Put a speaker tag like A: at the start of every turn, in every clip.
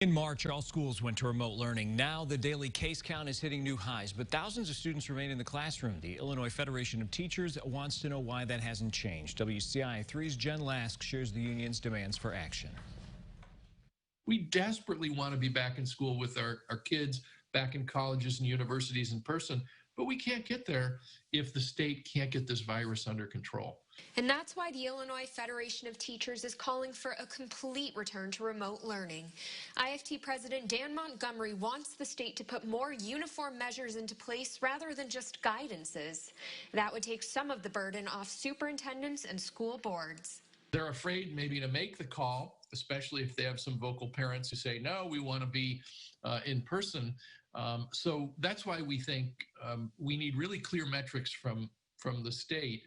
A: In March, all schools went to remote learning. Now the daily case count is hitting new highs, but thousands of students remain in the classroom. The Illinois Federation of Teachers wants to know why that hasn't changed. WCIA3's Jen Lask shares the union's demands for action.
B: We desperately want to be back in school with our kids, back in colleges and universities in person, but we can't get there if the state can't get this virus under control.
C: And that's why the Illinois Federation of Teachers is calling for a complete return to remote learning. IFT President Dan Montgomery wants the state to put more uniform measures into place rather than just guidances. That would take some of the burden off superintendents and school boards.
B: They're afraid maybe to make the call, especially if they have some vocal parents who say, no, we want to be in person. So that's why we think we need really clear metrics from the state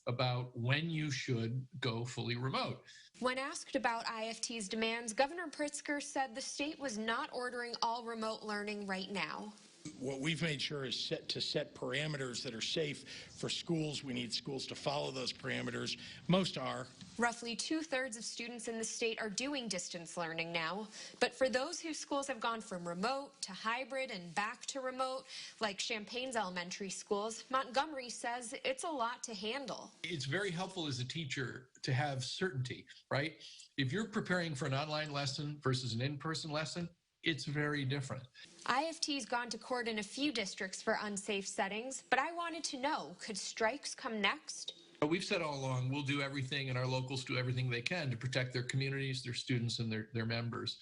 B: about when you should go fully remote.
C: When asked about IFT's demands, Governor Pritzker said the state was not ordering all remote learning right now.
D: What we've made sure is to set parameters that are safe for schools. We need schools to follow those parameters. Most are.
C: Roughly 2/3 of students in the state are doing distance learning now. But for those whose schools have gone from remote to hybrid and back to remote, like Champaign's elementary schools, Montgomery says it's a lot to handle.
B: It's very helpful as a teacher to have certainty, right? If you're preparing for an online lesson versus an in-person lesson, it's very different.
C: IFT's gone to court in a few districts for unsafe settings, but I wanted to know, could strikes come next?
B: We've said all along, we'll do everything, and our locals do everything they can to protect their communities, their students, and their members.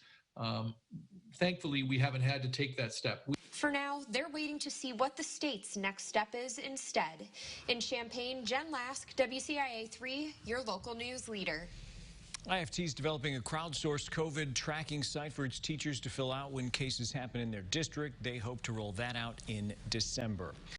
B: Thankfully, we haven't had to take that step.
C: For now, they're waiting to see what the state's next step is instead. In Champaign, Jen Lask, WCIA3, your local news leader.
A: IFT is developing a crowdsourced COVID tracking site for its teachers to fill out when cases happen in their district. They hope to roll that out in December.